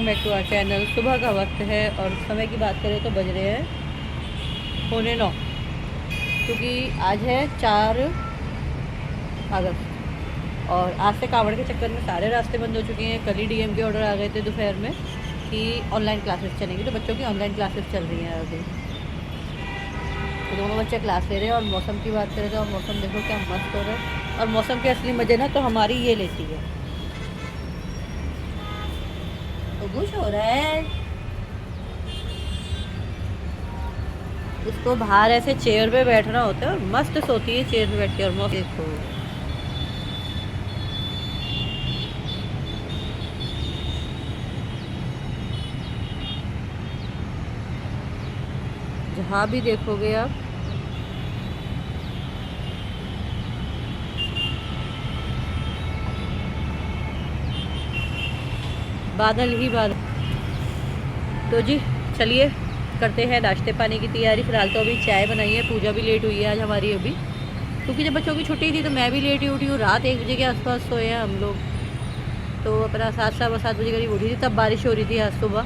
Welcome back to our channel. सुबह का वक्त है और समय की बात करें तो बज रहे हैं 8:45, क्योंकि आज है 4 अगस्त और आज से कावड़ के चक्कर में सारे रास्ते बंद हो चुके हैं। कल ही डीएम के ऑर्डर आ गए थे दोपहर में कि ऑनलाइन क्लासेस चलेंगी, तो बच्चों की ऑनलाइन क्लासेस चल रही हैं अभी। तो दोनों बच्चे क्लास ले रहे हैं। और मौसम की बात करें तो मौसम देखो क्या मस्त हो रहा है। और मौसम के असली मज़े ना तो हमारी ये लेती है। तो खुश हो रहा है। उसको बाहर ऐसे चेयर पे बैठना होता है और मस्त सोती है चेयर पे बैठ के। और मौसम देखो, जहाँ भी देखोगे आप बादल ही बादल। तो जी चलिए करते हैं नाश्ते पानी की तैयारी। फिलहाल तो अभी चाय बनाई है। पूजा भी लेट हुई है आज हमारी अभी, क्योंकि जब बच्चों की छुट्टी थी तो मैं भी लेट ही उठी हूँ। रात 1 बजे के आसपास सोए हैं हम लोग। तो अपना 7 सवा 7 बजे करीब उठी थी, तब बारिश हो रही थी आज सुबह।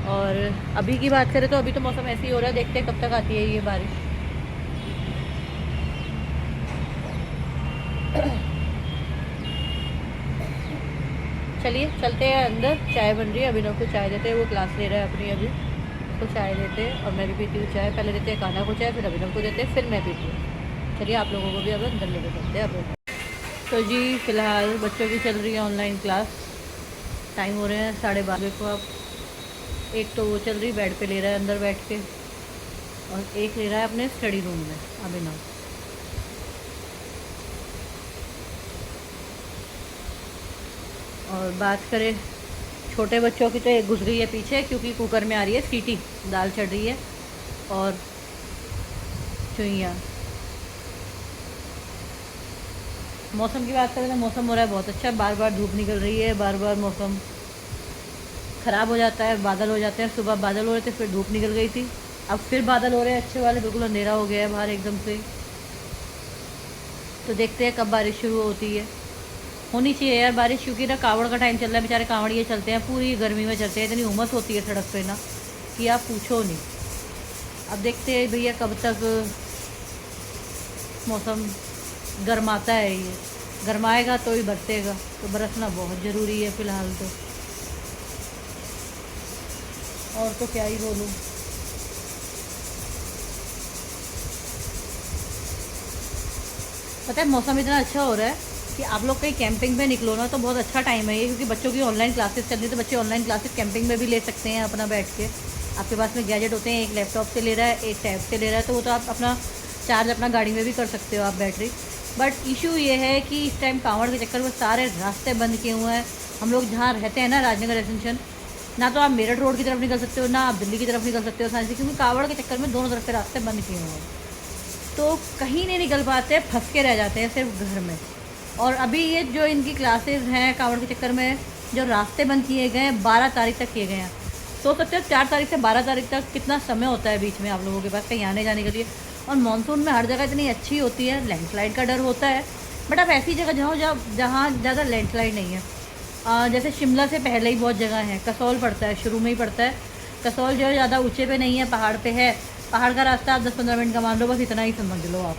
और अभी की बात करें तो अभी तो मौसम ऐसे ही हो रहा है, देखते हैं कब तक आती है ये बारिश। चलिए चलते हैं अंदर। चाय बन रही है, अभिनव को चाय देते हैं, वो क्लास ले रहा है अपनी अभी। उसको चाय देते हैं और मैं भी पीती हूँ चाय। पहले देते हैं कान्हा को चाय, फिर अभिनव को देते हैं, फिर मैं पीती हूँ। चलिए आप लोगों को भी अब अंदर लेके चलते हैं अब। तो जी फ़िलहाल बच्चों की चल रही है ऑनलाइन क्लास। टाइम हो रहे हैं 12:30 को। अब एक तो वो चल रही बेड पे ले रहा है अंदर बैठ के, और एक ले रहा है अपने स्टडी रूम में अभिनव। और बात करें छोटे बच्चों की तो एक घुस गई है पीछे, क्योंकि कुकर में आ रही है सीटी, दाल चढ़ रही है और चुईयाँ। मौसम की बात करें तो मौसम हो रहा है बहुत अच्छा। बार बार धूप निकल रही है, बार बार मौसम ख़राब हो जाता है, बादल हो जाते हैं। सुबह बादल हो रहे थे, फिर धूप निकल गई थी, अब फिर बादल हो रहे हैं अच्छे वाले, बिल्कुल अंधेरा हो गया है बाहर एकदम से। तो देखते हैं कब बारिश शुरू होती है। होनी चाहिए यार बारिश, क्योंकि ना कावड़ का टाइम चल रहा है। बेचारे कावड़िए चलते हैं, पूरी गर्मी में चलते हैं, इतनी उमस होती है सड़क पे ना कि आप पूछो नहीं। अब देखते हैं भैया कब तक मौसम गर्माता है। ये गर्माएगा तो ही बरसेगा, तो बरसना बहुत ज़रूरी है फ़िलहाल तो। और तो क्या ही बोलूँ। पता है मौसम इतना अच्छा हो रहा है कि आप लोग कहीं कैंपिंग में निकलो ना तो बहुत अच्छा टाइम है ये, क्योंकि बच्चों की ऑनलाइन क्लासेस चल रही है। तो बच्चे ऑनलाइन क्लासेस कैंपिंग में भी ले सकते हैं अपना बैठ के। आपके पास में गैजेट होते हैं, एक लैपटॉप से ले रहा है, एक टैब से ले रहा है, तो वो तो आप अपना चार्ज अपना गाड़ी में भी कर सकते हो आप बैटरी। बट इशू ये है कि इस टाइम कांवड़ के चक्कर में सारे रास्ते बंद किए हुए हैं। हम लोग जहाँ रहते हैं ना, राजनगर एक्सटेंशन, ना तो आप मेरठ रोड की तरफ निकल सकते हो, ना आप दिल्ली की तरफ निकल सकते हो आसानी से, क्योंकि कांवड़ के चक्कर में दोनों तरफ के रास्ते बंद किए हुए हैं। तो कहीं नहीं निकल पाते, फंस के रह जाते हैं सिर्फ घर में। और अभी ये जो इनकी क्लासेस हैं कांवड़ के चक्कर में, जो रास्ते बंद किए गए हैं 12 तारीख तक किए गए हैं। तो सकते हो 4 तारीख से 12 तारीख तक कितना समय होता है बीच में आप लोगों के पास कहीं आने जाने के लिए। और मानसून में हर जगह इतनी अच्छी होती है, लैंडस्लाइड का डर होता है, बट आप ऐसी जगह जाओ जहाँ ज़्यादा लैंडस्लाइड नहीं है। जैसे शिमला से पहले ही बहुत जगह है, कसौल पड़ता है, शुरू में ही पड़ता है। कसौल जो है ज़्यादा ऊंचे पे नहीं है, पहाड़ पे है। पहाड़ का रास्ता आप 10-15 मिनट का मान लो, बस इतना ही समझ लो आप।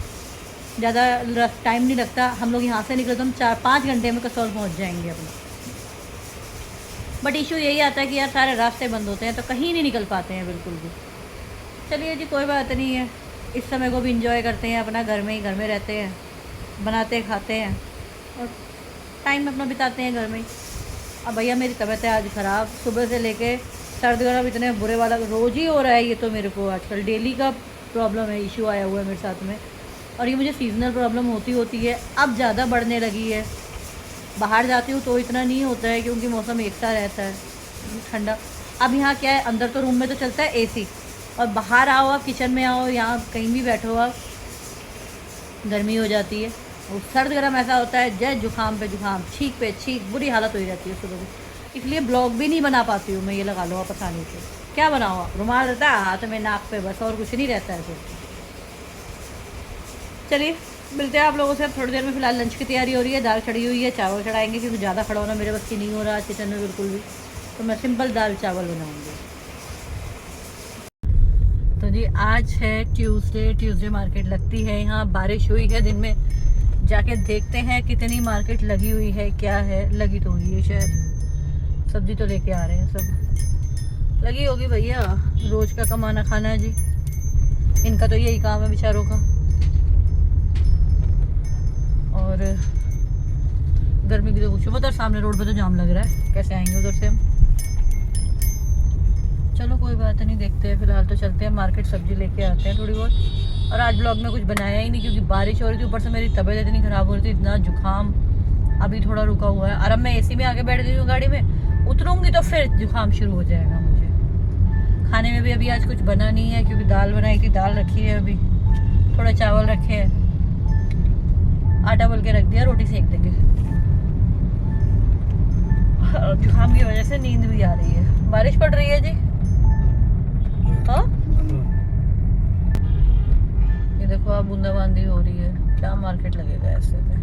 ज़्यादा टाइम नहीं लगता। हम लोग यहाँ से निकले तो हम 4-5 घंटे में कसौल पहुँच जाएंगे अपना। बट इशू यही आता है कि यार सारे रास्ते बंद होते हैं, तो कहीं नहीं निकल पाते हैं बिल्कुल भी। चलिए जी कोई बात नहीं है, इस समय को भी इंजॉय करते हैं अपना। घर में ही घर में रहते हैं, बनाते खाते हैं और टाइम अपना बिताते हैं घर में ही। अब भैया मेरी तबीयत है आज ख़राब, सुबह से लेके सर्द गर्म इतने बुरे वाला रोज़ ही हो रहा है। ये तो मेरे को आजकल डेली का प्रॉब्लम है, इशू आया हुआ है मेरे साथ में। और ये मुझे सीजनल प्रॉब्लम होती है, अब ज़्यादा बढ़ने लगी है। बाहर जाती हूँ तो इतना नहीं होता है, क्योंकि मौसम एक सा रहता है ठंडा। अब यहाँ क्या है, अंदर तो रूम में तो चलता है एसी, और बाहर आओ आप, किचन में आओ, यहाँ कहीं भी बैठो आप, गर्मी हो जाती है। और सर्द गर्म ऐसा होता है, जय जुकाम पे जुकाम, छींक पे छींक, बुरी हालत हो जाती है सुबह की। इसलिए ब्लॉग भी नहीं बना पाती हूँ मैं। ये लगा लो आप आसानी से, क्या बनाओ आप, रुमाल रहता है हाथ में, नाक पे, बस और कुछ नहीं रहता है फिर। चलिए मिलते हैं आप लोगों से थोड़ी देर में। फिलहाल लंच की तैयारी हो रही है, दाल चढ़ी हुई है, चावल चढ़ाएंगे, क्योंकि ज़्यादा खड़ा होना मेरे बस की नहीं हो रहा आज किचन में बिल्कुल भी। तो मैं सिंपल दाल चावल बनाऊंगी। तो जी आज है ट्यूसडे मार्केट लगती है यहाँ। बारिश हुई है दिन में, जाके देखते हैं कितनी मार्केट लगी हुई है, क्या है। लगी तो हुई है शायद, सब्जी तो लेके आ रहे हैं सब। लगी होगी भैया, रोज का कमाना खाना है जी, इनका तो यही काम है बेचारों का। और गर्मी की तो कुछ उधर सामने रोड पे तो जाम लग रहा है, कैसे आएंगे उधर से हम। चलो कोई बात नहीं, देखते हैं। फिलहाल तो चलते हैं मार्केट, सब्जी लेके आते हैं थोड़ी बहुत। और आज ब्लॉग में कुछ बनाया ही नहीं क्योंकि बारिश हो रही थी, ऊपर से मेरी तबीयत इतनी ख़राब हो रही थी, इतना जुकाम अभी थोड़ा रुका हुआ है। और अब मैं एसी में आके बैठ गई हूँ गाड़ी में, उतरूँगी तो फिर जुकाम शुरू हो जाएगा मुझे। खाने में भी अभी आज कुछ बना नहीं है क्योंकि दाल बनाई थी, दाल रखी है अभी, थोड़ा चावल रखे हैं, आटा बोल के रख दिया, रोटी सेक देंगे। जुकाम की वजह से नींद भी आ रही है। बारिश पड़ रही है जी। हाँ ये देखो आप, बूंदाबांदी हो रही है। क्या मार्केट लगेगा ऐसे में।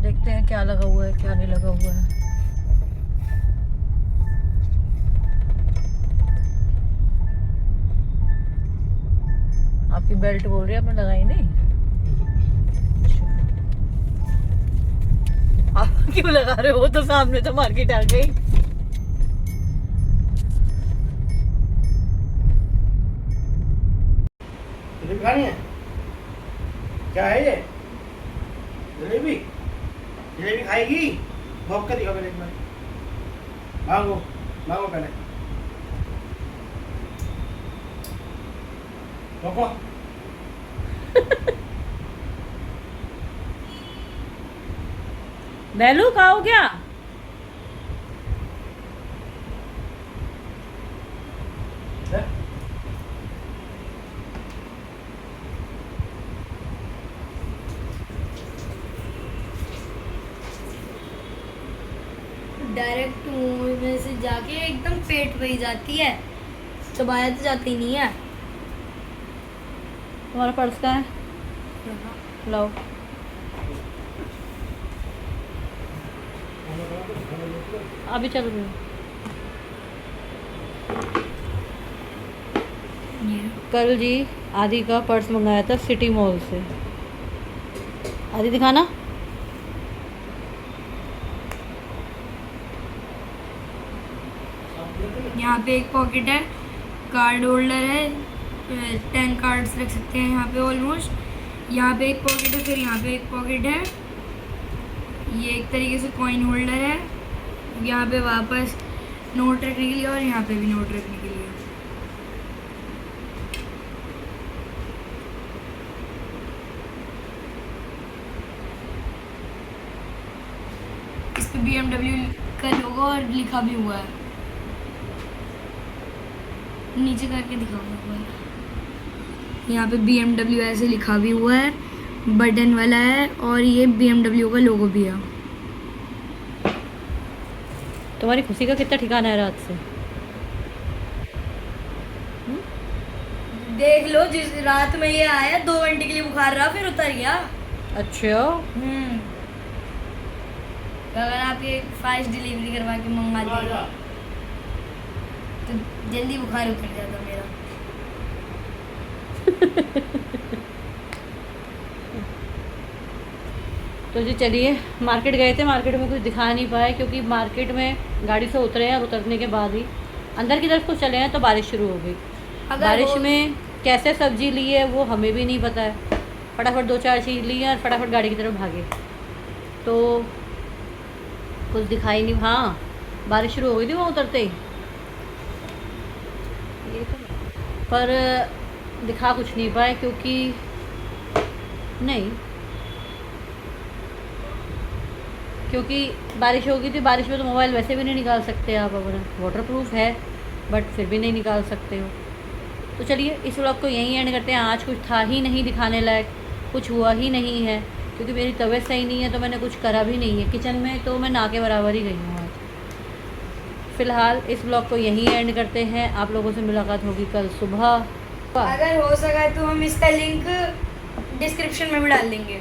देखते हैं क्या लगा हुआ है क्या नहीं लगा हुआ है। आपकी बेल्ट बोल रही है, आपने लगाई नहीं? आप क्यों लगा रहे हो? तो सामने तो मार्केट आ गई। जलेबी खानी है? क्या है ये? जलेबी? जलेबी खाएगी? भोग कर दिखा पहले एक बार। मांगो, मांगो पहले। रोको। बैलू खाओ क्या? डायरेक्ट मुंह में से जाके एकदम पेट पे ही जाती है, चबाया तो जाती नहीं है। तुम्हारा पर्स कहाँ है? लाओ। अभी चल रही हूँ। कल जी आदि का पर्स मंगाया था सिटी मॉल से। आदि दिखाना। यहाँ पे एक पॉकेट है, कार्ड होल्डर है, 10 कार्ड्स रख सकते हैं यहाँ पे ऑलमोस्ट। यहाँ पे एक पॉकेट है, फिर यहाँ पे एक पॉकेट है, ये एक तरीके से कॉइन होल्डर है। यहाँ पे वापस नोट रखने के लिए और यहाँ पे भी नोट रखने के लिए। इस पे BMW का लोगो और लिखा भी हुआ है, नीचे करके दिखाऊंगा हुआ है। यहाँ पे BMW ऐसे लिखा भी हुआ है, बटन वाला है, और ये BMW का लोगो भी है। तुम्हारी खुशी का कितना ठिकाना है रात से? देख लो, जिस रात में ये आया 2 घंटे के लिए बुखार रहा, फिर उतर गया। अच्छा। अगर आप ये फास्ट डिलीवरी करवा के मंगवा दिए तो जल्दी बुखार उतर जाता मेरा। तो जी चलिए, मार्केट गए थे, मार्केट में कुछ दिखा नहीं पाए क्योंकि मार्केट में गाड़ी से उतरे हैं और उतरने के बाद ही अंदर की तरफ को चले हैं तो बारिश शुरू हो गई। बारिश में कैसे सब्जी ली है वो हमें भी नहीं पता है। फटाफट 2-4 चीज़ ली है और फटाफट गाड़ी की तरफ भागे, तो कुछ दिखाई नहीं। हाँ बारिश शुरू हो गई थी वहाँ उतरते ही, पर दिखा कुछ नहीं पाए क्योंकि नहीं, क्योंकि बारिश हो गई थी। बारिश में तो मोबाइल वैसे भी नहीं निकाल सकते आप, अपना वाटर प्रूफ है बट फिर भी नहीं निकाल सकते हो। तो चलिए इस व्लॉग को यहीं एंड करते हैं। आज कुछ था ही नहीं दिखाने लायक, कुछ हुआ ही नहीं है क्योंकि मेरी तबीयत सही नहीं है, तो मैंने कुछ करा भी नहीं है किचन में, तो मैं ना के बराबर ही गई हूँ आज। फ़िलहाल इस व्लॉग को यहीं एंड करते हैं। आप लोगों से मुलाकात होगी कल सुबह। अगर हो सका तो हम इसका लिंक डिस्क्रिप्शन में भी डाल देंगे।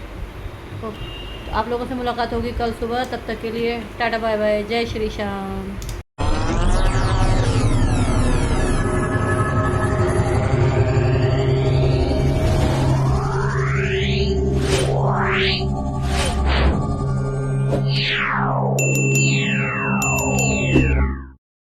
आप लोगों से मुलाकात होगी कल सुबह, तब तक के लिए टाटा बाय बाय, जय श्री श्याम।